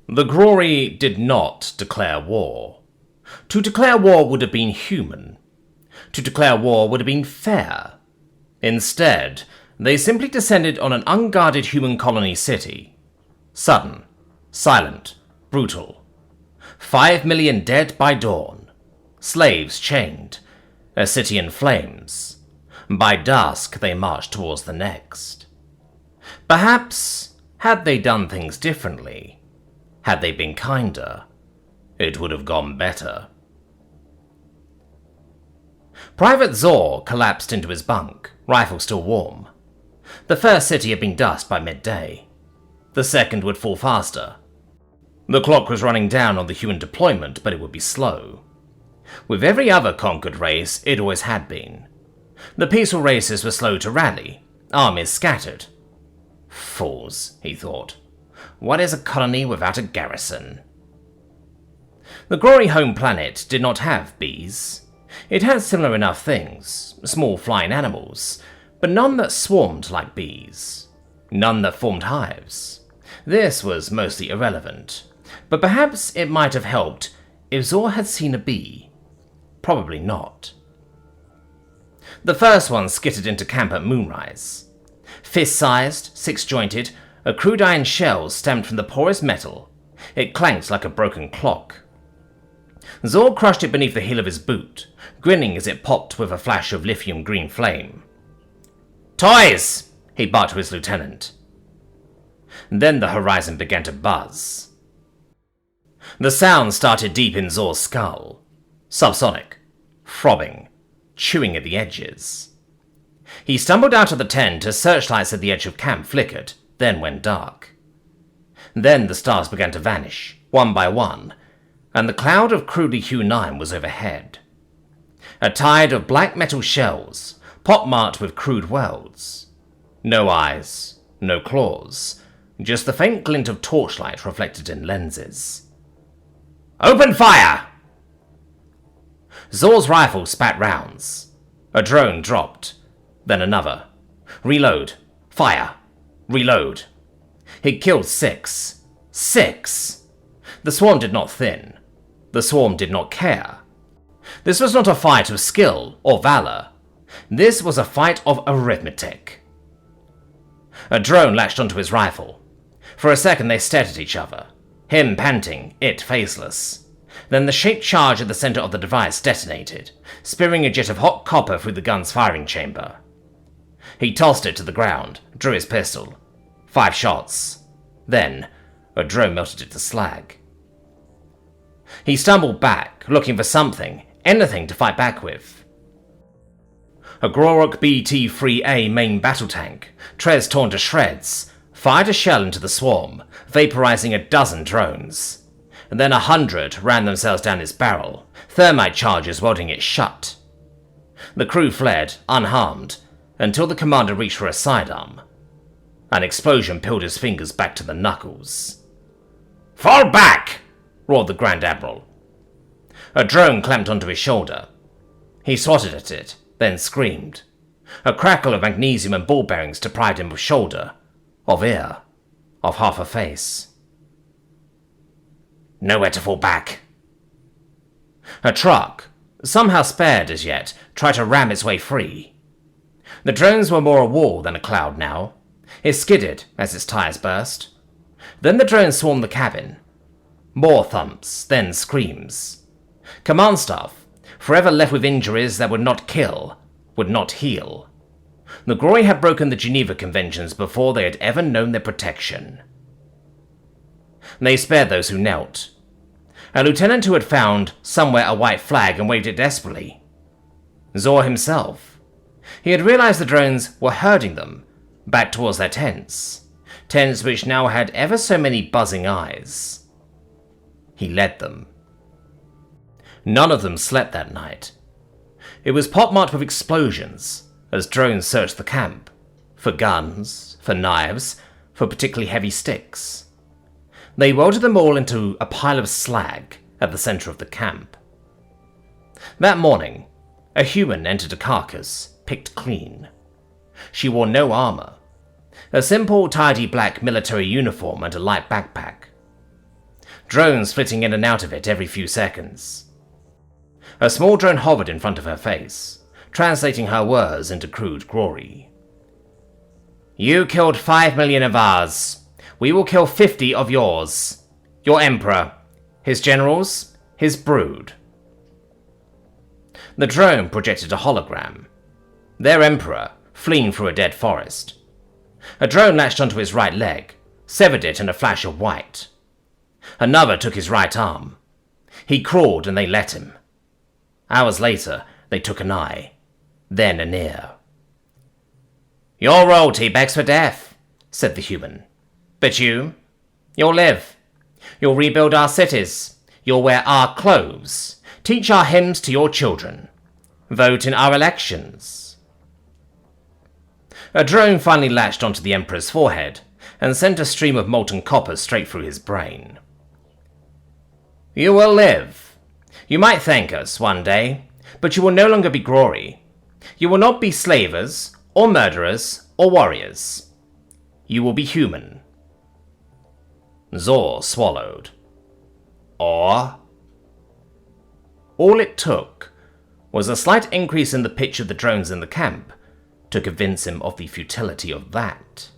The Glory did not declare war. To declare war would have been human. To declare war would have been fair. Instead, they simply descended on an unguarded human colony city. Sudden, silent, brutal. 5 million dead by dawn. Slaves chained. A city in flames. By dusk, they marched towards the next. Perhaps, had they done things differently, had they been kinder, it would have gone better. Private Zor collapsed into his bunk, rifle still warm. The first city had been dust by midday. The second would fall faster. The clock was running down on the human deployment, but it would be slow. With every other conquered race, it always had been. The peaceful races were slow to rally, armies scattered. Fools, he thought. What is a colony without a garrison? The Glory home planet did not have bees. It had similar enough things, small flying animals, but none that swarmed like bees. None that formed hives. This was mostly irrelevant, but perhaps it might have helped if Zor had seen a bee. Probably not. The first one skittered into camp at moonrise. Fist-sized, six-jointed, a crude iron shell stemmed from the porous metal. It clanked like a broken clock. Zor crushed it beneath the heel of his boot, grinning as it popped with a flash of lithium green flame. "Toys!" he barked to his lieutenant. Then the horizon began to buzz. The sound started deep in Zor's skull. Subsonic. Throbbing. Chewing at the edges. He stumbled out of the tent as searchlights at the edge of camp flickered, then went dark. Then the stars began to vanish, one by one, and the cloud of crudely hewn iron was overhead. A tide of black metal shells, pockmarked with crude welds. No eyes, no claws, just the faint glint of torchlight reflected in lenses. "Open fire!" Zor's rifle spat rounds. A drone dropped, then another. Reload. Fire. Reload. He killed 6. 6! The swarm did not thin. The swarm did not care. This was not a fight of skill or valor. This was a fight of arithmetic. A drone latched onto his rifle. For a second they stared at each other, him panting, it faceless. Then the shaped charge at the center of the device detonated, spearing a jet of hot copper through the gun's firing chamber. He tossed it to the ground, drew his pistol. 5 shots. Then, a drone melted it to slag. He stumbled back, looking for something, anything to fight back with. A Grorok BT-3A main battle tank, treads torn to shreds, fired a shell into the swarm, vaporizing a dozen drones. And then 100 ran themselves down its barrel, thermite charges welding it shut. The crew fled, unharmed, until the commander reached for a sidearm. An explosion peeled his fingers back to the knuckles. "Fall back!" roared the Grand Admiral. A drone clamped onto his shoulder. He swatted at it, then screamed. A crackle of magnesium and ball bearings deprived him of shoulder, of ear, of half a face. Nowhere to fall back. A truck, somehow spared as yet, tried to ram its way free. The drones were more a wall than a cloud now. It skidded as its tires burst. Then the drones swarmed the cabin. More thumps, then screams. Command staff, forever left with injuries that would not kill, would not heal. The Glory had broken the Geneva Conventions before they had ever known their protection. They spared those who knelt. A lieutenant who had found somewhere a white flag and waved it desperately. Zor himself. He had realized the drones were herding them back towards their tents. Tents which now had ever so many buzzing eyes. He led them. None of them slept that night. It was pockmarked with explosions as drones searched the camp. For guns, for knives, for particularly heavy sticks. They welded them all into a pile of slag at the center of the camp. That morning, a human entered a carcass, picked clean. She wore no armor. A simple, tidy black military uniform and a light backpack. drones flitting in and out of it every few seconds. A small drone hovered in front of her face, translating her words into crude glory. You killed 5 million of ours. We will kill 50 of yours. Your emperor, his generals, his brood. The drone projected a hologram. Their emperor, fleeing through a dead forest. A drone latched onto his right leg, severed it in a flash of white. Another took his right arm. He crawled and they let him. Hours later, they took an eye, then an ear. Your royalty begs for death, said the human. But you'll live. You'll rebuild our cities. You'll wear our clothes. Teach our hymns to your children. Vote in our elections. A drone finally latched onto the Emperor's forehead and sent a stream of molten copper straight through his brain. You will live. You might thank us one day, but you will no longer be glory. You will not be slavers, or murderers, or warriors. You will be human. Zor swallowed. Or? All it took was a slight increase in the pitch of the drones in the camp to convince him of the futility of that.